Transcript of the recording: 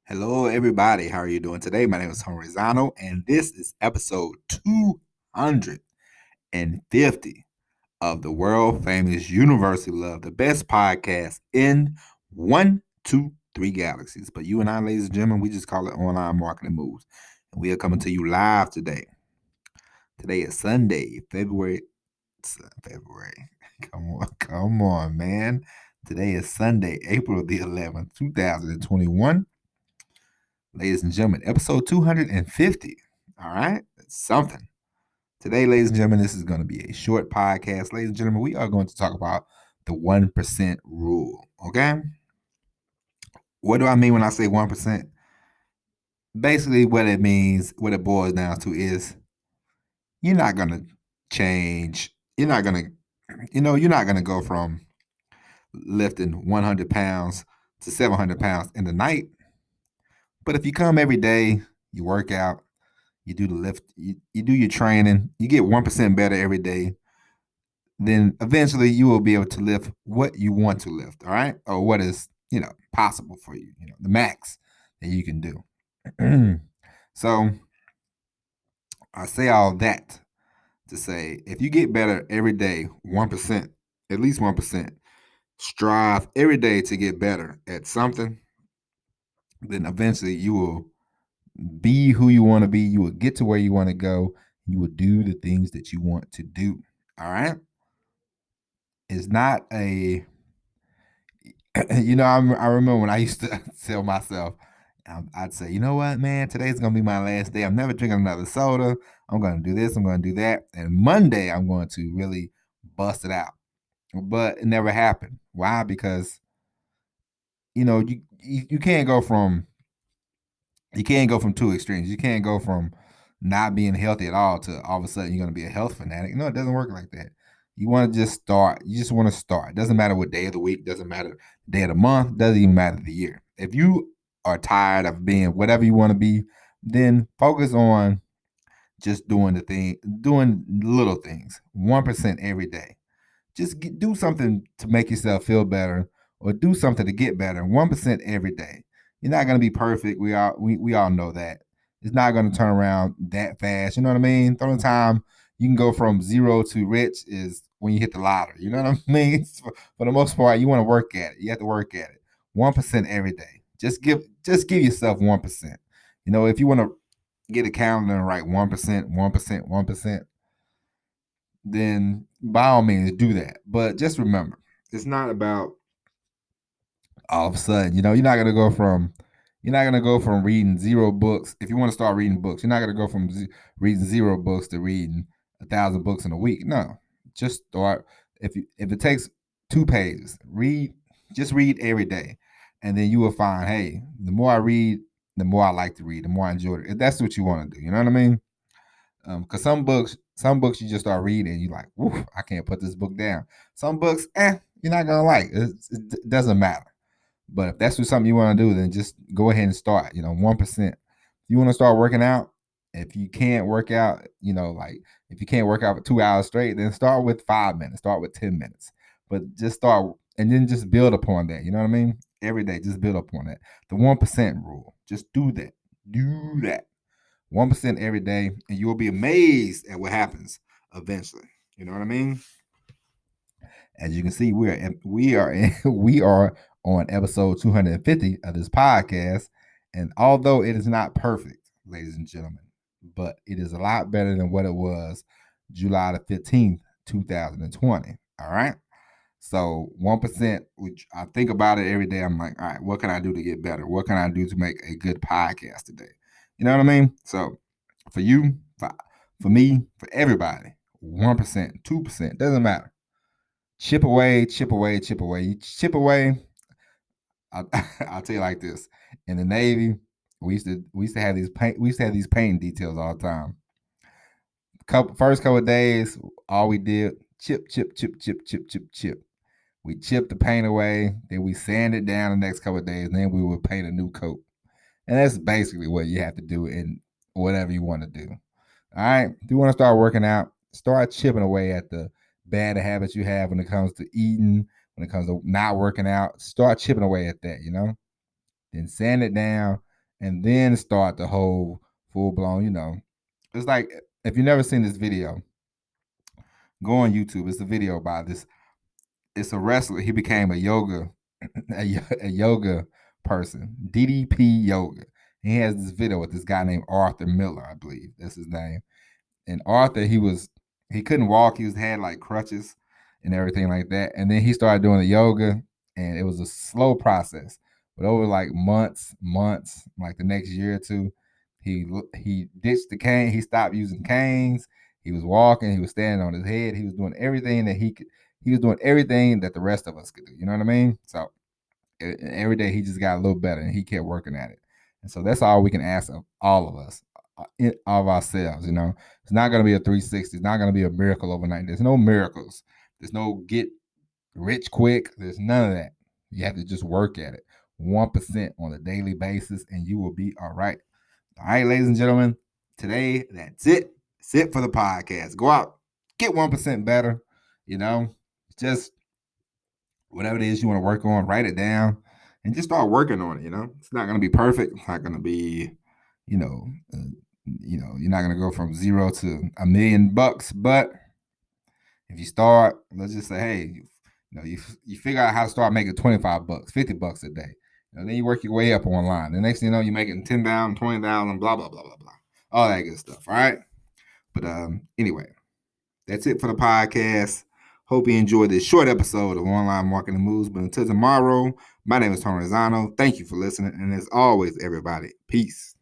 Hello, everybody. How are you doing today? My name is Tony Rizano, and this is episode 250 of the world famous Universal Love, the best podcast in 1, 2, 3 galaxies. But you and I, ladies and gentlemen, we just call it Online Marketing Moves. And we are coming to you live today. Today is Sunday, February. Come on, man. Today is Sunday, April the 11th, 2021. Ladies and gentlemen, episode 250. All right, that's something. Today, ladies and gentlemen, this is going to be a short podcast. Ladies and gentlemen, we are going to talk about the 1% rule. Okay, what do I mean when I say 1%? Basically, what it means, what it boils down to is you're not going to change. You're not going you're not going to go from lifting 100 pounds to 700 pounds in the night. But if you come every day, you work out, you do the lift, you do your training, you get 1% better every day, then eventually you will be able to lift what you want to lift, all right? Or what is, possible for you, the max that you can do. So I say all that to say if you get better every day, 1%, at least 1%, strive every day to get better at something, then eventually you will be who you want to be. You will get to where you want to go. You will do the things that you want to do. All right. It's not a, I remember when I used to tell myself, I'd say, you know what, man, today's going to be my last day. I'm never drinking another soda. I'm going to do this. I'm going to do that. And Monday, I'm going to really bust it out. But it never happened. Why? Because, you can't go from two extremes. You can't go from not being healthy at all to all of a sudden you're going to be a health fanatic. No, it doesn't work like that. You want to just start. You just want to start. It doesn't matter what day of the week, doesn't matter day of the month, doesn't even matter the year. If you are tired of being whatever you want to be, then focus on just doing little things, 1% every day. Just do something to make yourself feel better or do something to get better, 1% every day. You're not going to be perfect. We all know that. It's not going to turn around that fast. You know what I mean? The only time you can go from zero to rich is when you hit the lottery. You know what I mean? For the most part, you want to work at it. You have to work at it. 1% every day. Just give yourself 1%. If you want to get a calendar and write 1%, 1%, 1%, then by all means do that. But just remember, it's not about all of a sudden, you're not gonna go from reading 0 books. If you want to start reading books, you're not gonna go from reading 0 books to reading 1,000 books in a week. No, just start. If it takes 2 pages, just read every day, and then you will find, hey, the more I read, the more I like to read, the more I enjoy it. If that's what you want to do, you know what I mean? Because some books you just start reading and you're like, woof, I can't put this book down. Some books, you're not gonna like. It doesn't matter. But if that's something you want to do, then just go ahead and start. 1%. If you want to start working out, if you can't work out, if you can't work out for 2 hours straight, then start with 5 minutes, start with 10 minutes. But just start and then just build upon that. You know what I mean? Every day, just build upon that. The 1% rule. Just do that. Do that. 1% every day, and you'll be amazed at what happens eventually. You know what I mean? As you can see, we are on episode 250 of this podcast, and although it is not perfect, ladies and gentlemen, but it is a lot better than what it was July the 15th, 2020. All right. So 1%, which I think about it every day. I'm like, all right, what can I do to get better? What can I do to make a good podcast today? You know what I mean? So for you, for me, for everybody, 1%, 2%, doesn't matter. Chip away, chip away, chip away. You chip away. I'll tell you like this: in the Navy, we used to have these paint details all the time. First couple of days, all we did chip, chip, chip, chip, chip, chip, chip. We chipped the paint away, then we sand it down the next couple of days, and then we would paint a new coat. And that's basically what you have to do in whatever you want to do. All right. If you want to start working out, start chipping away at the bad habits you have when it comes to eating, when it comes to not working out. Start chipping away at that, Then sand it down. and then start the whole full blown, it's like if you've never seen this video, go on YouTube. It's a video by this. It's a wrestler. He became a yoga, a yoga person, DDP yoga. He has this video with this guy named Arthur Miller, I believe that's his name. And Arthur, he couldn't walk. He had like crutches and everything like that. And then he started doing the yoga, and it was a slow process. But over like months, like the next year or two, he ditched the cane. He stopped using canes. He was walking. He was standing on his head. He was doing everything that he could. He was doing everything that the rest of us could do. You know what I mean? So every day he just got a little better, and he kept working at it. And so that's all we can ask of all of us, of ourselves. It's not going to be a 360. It's not going to be a miracle overnight. There's no miracles. There's no get rich quick. There's none of that. You have to just work at it 1% on a daily basis, and you will be all right. All right, ladies and gentlemen, today that's it. That's it for the podcast. Go out, get 1% better. Just whatever it is you want to work on, write it down and just start working on it. It's not going to be perfect. It's not going to be, you're not going to go from $0 to $1 million, but if you start, let's just say, hey, you figure out how to start making $25, $50 a day. Then you work your way up online. The next thing you know, you're making 10,000, 20,000, blah, blah, blah, blah, blah. All that good stuff. All right. But anyway, that's it for the podcast. Hope you enjoyed this short episode of Online Marketing Moves. But until tomorrow, my name is Tony Rosano. Thank you for listening. And as always, everybody, peace.